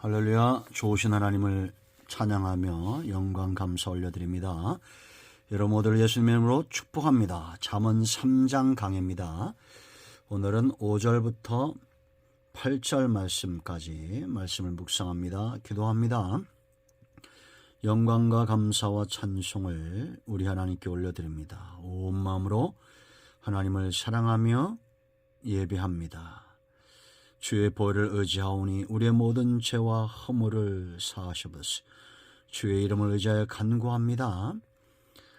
할렐루야. 좋으신 하나님을 찬양하며 영광 감사 올려드립니다. 여러분 모두를 예수님의 이름으로 축복합니다. 잠언 3장 강해입니다. 오늘은 5절부터 8절 말씀까지 말씀을 묵상합니다. 기도합니다. 영광과 감사와 찬송을 우리 하나님께 올려드립니다. 온 마음으로 하나님을 사랑하며 예배합니다. 주의 보혈을 의지하오니 우리의 모든 죄와 허물을 사하셔버스. 주의 이름을 의지하여 간구합니다.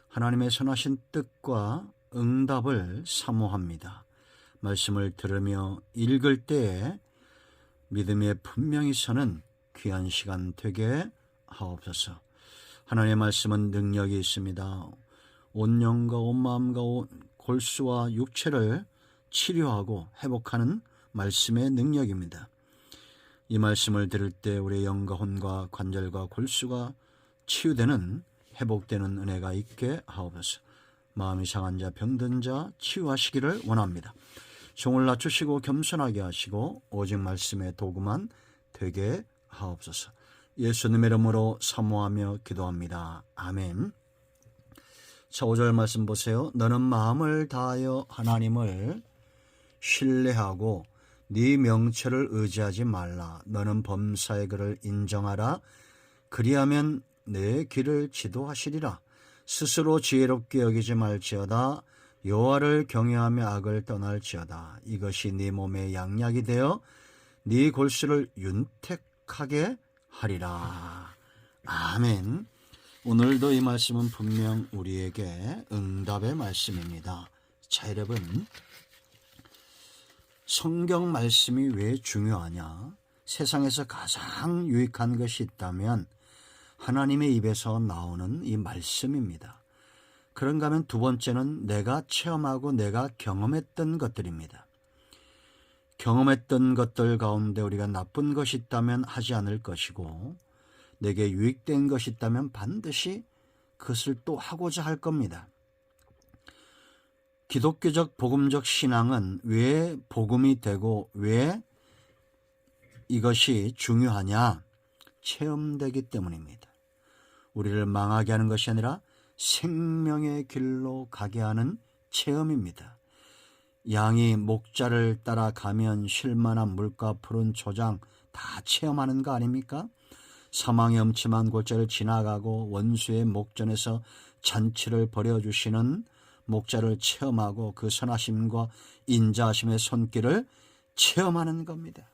하나님의 선하신 뜻과 응답을 사모합니다. 말씀을 들으며 읽을 때에 믿음에 분명히 서는 귀한 시간 되게 하옵소서. 하나님의 말씀은 능력이 있습니다. 온 영과 온 마음과 온 골수와 육체를 치료하고 회복하는 말씀의 능력입니다. 이 말씀을 들을 때 우리의 영과 혼과 관절과 골수가 치유되는 회복되는 은혜가 있게 하옵소서. 마음이 상한 자 병든 자 치유하시기를 원합니다. 종을 낮추시고 겸손하게 하시고 오직 말씀의 도구만 되게 하옵소서. 예수님의 이름으로 사모하며 기도합니다. 아멘. 자, 5절 말씀 보세요. 너는 마음을 다하여 하나님을 신뢰하고 네 명철을 의지하지 말라. 너는 범사의 그를 인정하라. 그리하면 내 길을 지도하시리라. 스스로 지혜롭게 여기지 말지어다. 여호와를 경외하며 악을 떠날지어다. 이것이 네 몸의 양약이 되어 네 골수를 윤택하게 하리라. 아멘. 오늘도 이 말씀은 분명 우리에게 응답의 말씀입니다. 자, 여러분, 성경 말씀이 왜 중요하냐? 세상에서 가장 유익한 것이 있다면 하나님의 입에서 나오는 이 말씀입니다. 그런가 하면 두 번째는 내가 체험하고 내가 경험했던 것들입니다. 경험했던 것들 가운데 우리가 나쁜 것이 있다면 하지 않을 것이고 내게 유익된 것이 있다면 반드시 그것을 또 하고자 할 겁니다. 기독교적 복음적 신앙은 왜 복음이 되고 왜 이것이 중요하냐? 체험되기 때문입니다. 우리를 망하게 하는 것이 아니라 생명의 길로 가게 하는 체험입니다. 양이 목자를 따라 가면 쉴만한 물과 푸른 초장 다 체험하는 거 아닙니까? 사망의 엄침한 골짜기를 지나가고 원수의 목전에서 잔치를 벌여주시는 목자를 체험하고 그 선하심과 인자하심의 손길을 체험하는 겁니다.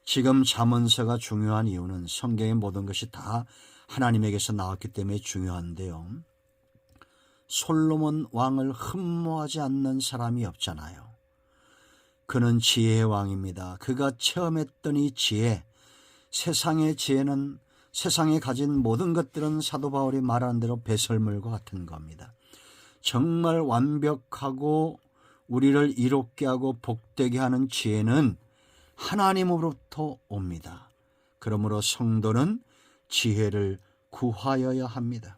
지금 잠언서가 중요한 이유는 성경의 모든 것이 다 하나님에게서 나왔기 때문에 중요한데요. 솔로몬 왕을 흠모하지 않는 사람이 없잖아요. 그는 지혜의 왕입니다. 그가 체험했던 이 지혜, 세상의 지혜는 세상에 가진 모든 것들은 사도 바울이 말하는 대로 배설물과 같은 겁니다. 정말 완벽하고 우리를 이롭게 하고 복되게 하는 지혜는 하나님으로부터 옵니다. 그러므로 성도는 지혜를 구하여야 합니다.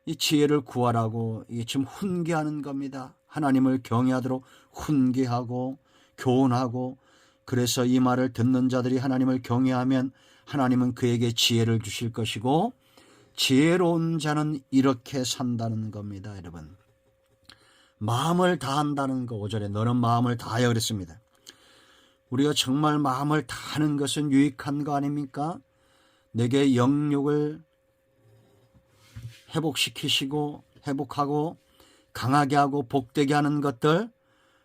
이 지혜를 구하라고 이게 지금 훈계하는 겁니다. 하나님을 경외하도록 훈계하고 교훈하고, 그래서 이 말을 듣는 자들이 하나님을 경외하면 하나님은 그에게 지혜를 주실 것이고 지혜로운 자는 이렇게 산다는 겁니다. 여러분, 마음을 다한다는 거 5절에 너는 마음을 다하여 그랬습니다. 우리가 정말 마음을 다하는 것은 유익한 거 아닙니까? 내게 영육을 회복시키시고 회복하고 강하게 하고 복되게 하는 것들,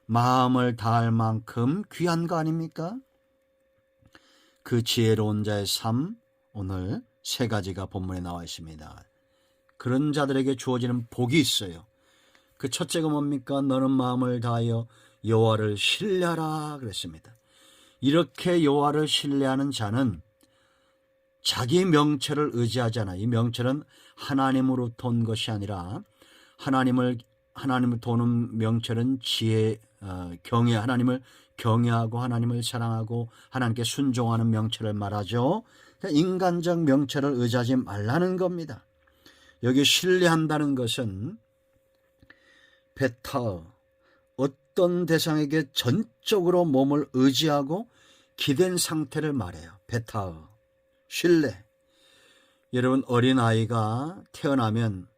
마음을 다할 만큼 귀한 거 아닙니까? 그 지혜로운 자의 삶, 오늘 세 가지가 본문에 나와 있습니다. 그런 자들에게 주어지는 복이 있어요. 그 첫째가 뭡니까? 너는 마음을 다하여 여호와를 신뢰하라 그랬습니다. 이렇게 여호와를 신뢰하는 자는 자기 명철을 의지하잖아요. 이 명철은 하나님으로부터 온 것이 아니라 하나님을 도는 명철은 지혜, 경외, 하나님을 경외하고 하나님을 사랑하고 하나님께 순종하는 명철을 말하죠. 인간적 명철을 의지하지 말라는 겁니다. 여기 신뢰한다는 것은 베타, 어떤 대상에게 전적으로 몸을 의지하고 기댄 상태를 말해요. 베타어, 신뢰. 여러분, 어린아이가 태어나면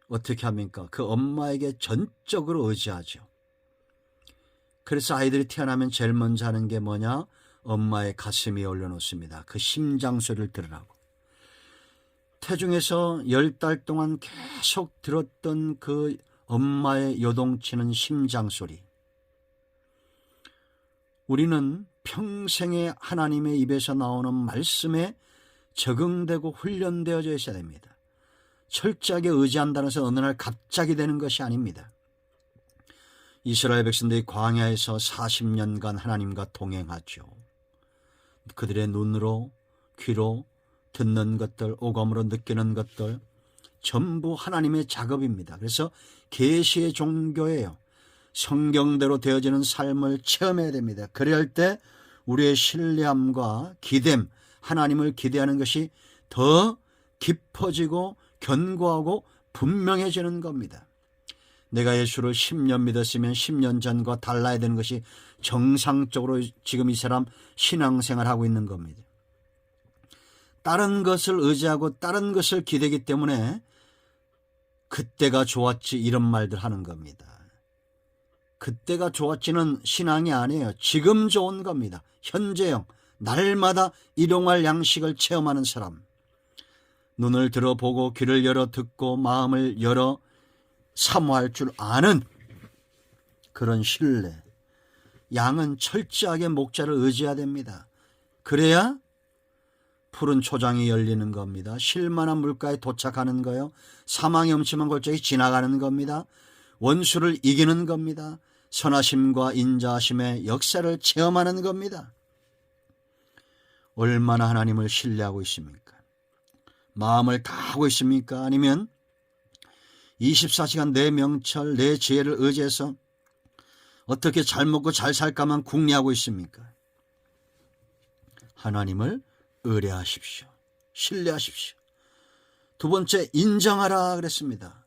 어떻게 합니까? 그 엄마에게 전적으로 의지하죠. 그래서 아이들이 태어나면 제일 먼저 하는 게 뭐냐? 엄마의 가슴에 올려놓습니다. 그 심장 소리를 들으라고. 태중에서 10달 동안 계속 들었던 그 엄마의 요동치는 심장 소리. 우리는 평생에 하나님의 입에서 나오는 말씀에 적응되고 훈련되어져 있어야 됩니다. 철저하게 의지한다는 것은 어느 날 갑자기 되는 것이 아닙니다. 이스라엘 백성들이 광야에서 40년간 하나님과 동행하죠. 그들의 눈으로, 귀로 듣는 것들, 오감으로 느끼는 것들 전부 하나님의 작업입니다. 그래서 계시의 종교예요. 성경대로 되어지는 삶을 체험해야 됩니다. 그래야 할 때 우리의 신뢰함과 기댐, 하나님을 기대하는 것이 더 깊어지고 견고하고 분명해지는 겁니다. 내가 예수를 10년 믿었으면 10년 전과 달라야 되는 것이 정상적으로 지금 이 사람 신앙생활하고 있는 겁니다. 다른 것을 의지하고 다른 것을 기대기 때문에 그때가 좋았지 이런 말들 하는 겁니다. 그때가 좋았지는 신앙이 아니에요. 지금 좋은 겁니다. 현재형, 날마다 일용할 양식을 체험하는 사람. 눈을 들어보고 귀를 열어 듣고 마음을 열어 사모할 줄 아는 그런 신뢰. 양은 철저하게 목자를 의지해야 됩니다. 그래야 푸른 초장이 열리는 겁니다. 쉴만한 물가에 도착하는 거요. 사망의 엄침한 골짜기 지나가는 겁니다. 원수를 이기는 겁니다. 선하심과 인자하심의 역사를 체험하는 겁니다. 얼마나 하나님을 신뢰하고 있습니까? 마음을 다하고 있습니까? 아니면 24시간 내 명철, 내 지혜를 의지해서 어떻게 잘 먹고 잘 살까만 궁리하고 있습니까? 하나님을 의뢰하십시오. 신뢰하십시오. 두 번째, 인정하라 그랬습니다.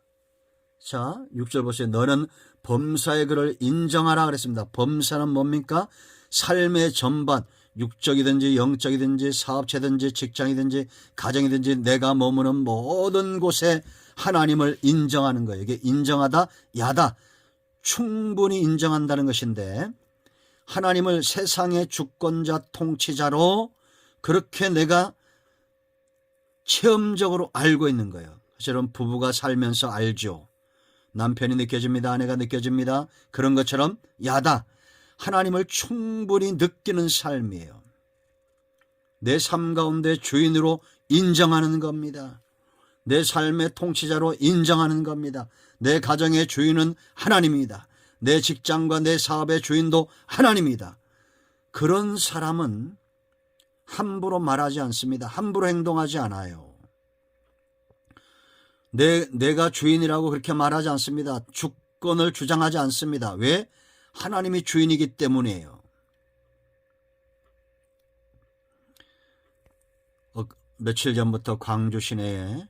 자, 6절 보세요. 너는 범사의 글을 인정하라 그랬습니다. 범사는 뭡니까? 삶의 전반, 육적이든지 영적이든지 사업체든지 직장이든지 가정이든지 내가 머무는 모든 곳에 하나님을 인정하는 거예요. 이게 인정하다, 야다, 충분히 인정한다는 것인데 하나님을 세상의 주권자 통치자로 그렇게 내가 체험적으로 알고 있는 거예요. 사실은 부부가 살면서 알죠. 남편이 느껴집니다. 아내가 느껴집니다. 그런 것처럼 야다, 하나님을 충분히 느끼는 삶이에요. 내 삶 가운데 주인으로 인정하는 겁니다. 내 삶의 통치자로 인정하는 겁니다. 내 가정의 주인은 하나님입니다. 내 직장과 내 사업의 주인도 하나님입니다. 그런 사람은 함부로 말하지 않습니다. 함부로 행동하지 않아요. 내가 주인이라고 그렇게 말하지 않습니다. 주권을 주장하지 않습니다. 왜? 하나님이 주인이기 때문이에요. 며칠 전부터 광주 시내에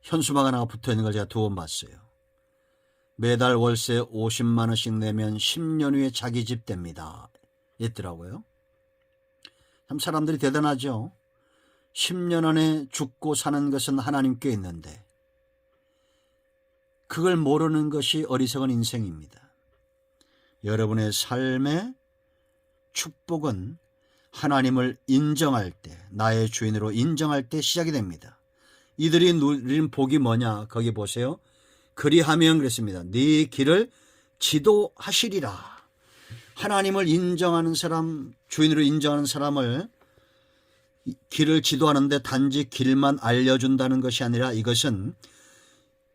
현수막 하나가 붙어있는 걸 제가 2번 봤어요. 매달 월세 50만 원씩 내면 10년 후에 자기 집 됩니다. 있더라고요. 참 사람들이 대단하죠. 10년 안에 죽고 사는 것은 하나님께 있는데 그걸 모르는 것이 어리석은 인생입니다. 여러분의 삶의 축복은 하나님을 인정할 때, 나의 주인으로 인정할 때 시작이 됩니다. 이들이 누린 복이 뭐냐? 거기 보세요. 그리하면 그랬습니다. 네 길을 지도하시리라. 하나님을 인정하는 사람, 주인으로 인정하는 사람을 길을 지도하는데 단지 길만 알려준다는 것이 아니라 이것은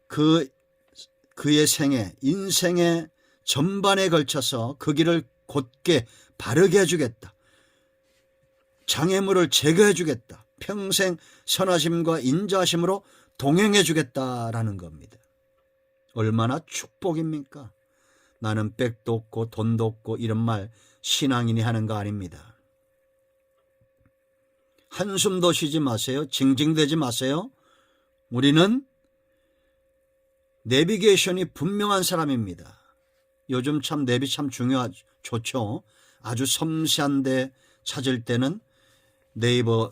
그의 생애, 인생의 전반에 걸쳐서 그 길을 곧게 바르게 해주겠다. 장애물을 제거해 주겠다. 평생 선하심과 인자하심으로 동행해 주겠다라는 겁니다. 얼마나 축복입니까? 나는 백도 없고 돈도 없고 이런 말 신앙인이 하는 거 아닙니다. 한숨도 쉬지 마세요. 징징대지 마세요. 우리는 내비게이션이 분명한 사람입니다. 요즘 참 내비 참 좋죠. 아주 섬세한데 찾을 때는 네이버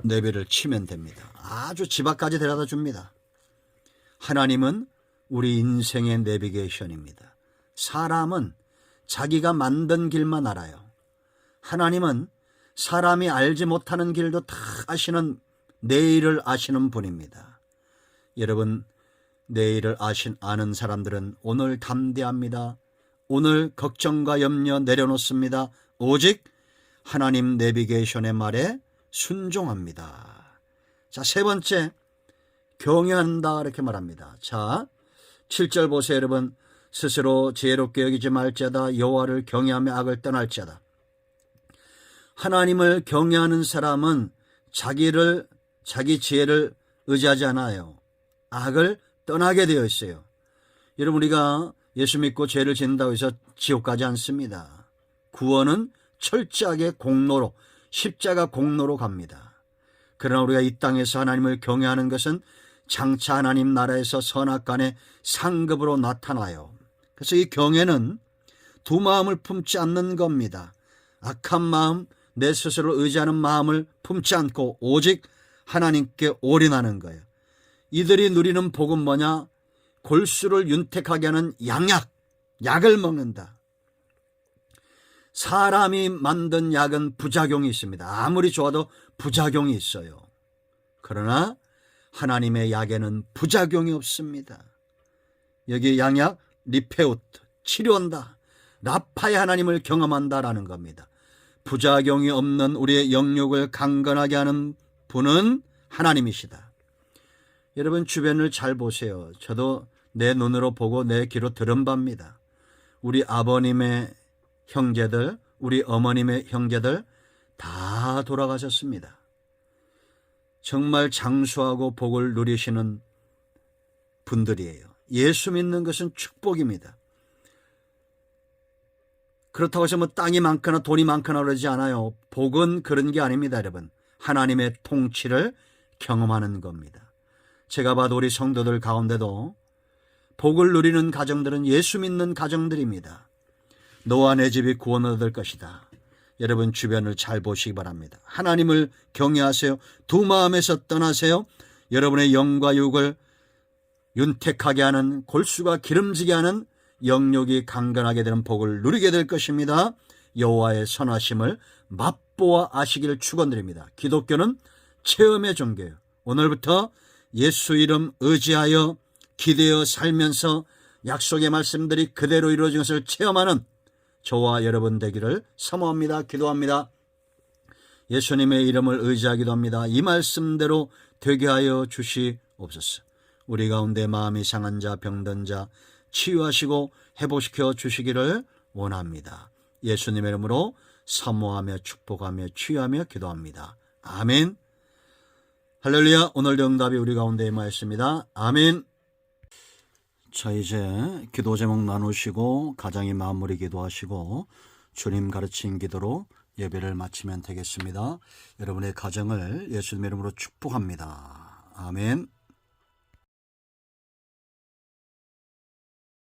내비를 치면 됩니다. 아주 집 앞까지 데려다 줍니다. 하나님은 우리 인생의 내비게이션입니다. 사람은 자기가 만든 길만 알아요. 하나님은 사람이 알지 못하는 길도 다 아시는, 내일을 아시는 분입니다. 여러분, 내일을 아는 사람들은 오늘 담대합니다. 오늘 걱정과 염려 내려놓습니다. 오직 하나님 내비게이션의 말에 순종합니다. 자, 세 번째, 경외한다 이렇게 말합니다. 자, 7절 보세요. 여러분, 스스로 지혜롭게 여기지 말지어다. 여호와를 경외하며 악을 떠날지어다. 하나님을 경외하는 사람은 자기 지혜를 의지하지 않아요. 악을 떠나게 되어 있어요. 여러분, 우리가 예수 믿고 죄를 짓는다고 해서 지옥 가지 않습니다. 구원은 철저하게 공로로, 십자가 공로로 갑니다. 그러나 우리가 이 땅에서 하나님을 경외하는 것은 장차 하나님 나라에서 선악간의 상급으로 나타나요. 그래서 이 경외는 두 마음을 품지 않는 겁니다. 악한 마음, 내 스스로 의지하는 마음을 품지 않고 오직 하나님께 올인하는 거예요. 이들이 누리는 복은 뭐냐? 골수를 윤택하게 하는 약을 먹는다. 사람이 만든 약은 부작용이 있습니다. 아무리 좋아도 부작용이 있어요. 그러나 하나님의 약에는 부작용이 없습니다. 여기 양약 리페우트, 치료한다. 라파의 하나님을 경험한다라는 겁니다. 부작용이 없는 우리의 영육을 강건하게 하는 분은 하나님이시다. 여러분, 주변을 잘 보세요. 저도 내 눈으로 보고 내 귀로 들은 바입니다. 우리 아버님의 형제들, 우리 어머님의 형제들 다 돌아가셨습니다. 정말 장수하고 복을 누리시는 분들이에요. 예수 믿는 것은 축복입니다. 그렇다고 해서 뭐 땅이 많거나 돈이 많거나 그러지 않아요. 복은 그런 게 아닙니다, 여러분. 하나님의 통치를 경험하는 겁니다. 제가 봐도 우리 성도들 가운데도 복을 누리는 가정들은 예수 믿는 가정들입니다. 너와 내 집이 구원을 얻을 것이다. 여러분, 주변을 잘 보시기 바랍니다. 하나님을 경외하세요. 두 마음에서 떠나세요. 여러분의 영과 육을 윤택하게 하는, 골수가 기름지게 하는, 영육이 강건하게 되는 복을 누리게 될 것입니다. 여호와의 선하심을 맛보아 아시기를 축원드립니다. 기독교는 체험의 종교예요. 오늘부터 예수 이름 의지하여 기대어 살면서 약속의 말씀들이 그대로 이루어진 것을 체험하는 저와 여러분 되기를 사모합니다. 기도합니다. 예수님의 이름을 의지하기도 합니다. 이 말씀대로 되게 하여 주시옵소서. 우리 가운데 마음이 상한 자, 병든 자 치유하시고 회복시켜 주시기를 원합니다. 예수님의 이름으로 사모하며 축복하며 치유하며 기도합니다. 아멘. 할렐루야. 오늘도 응답이 우리 가운데 임하였습니다. 아멘. 자, 이제 기도 제목 나누시고 가정의 마무리 기도하시고 주님 가르친 기도로 예배를 마치면 되겠습니다. 여러분의 가정을 예수님의 이름으로 축복합니다. 아멘.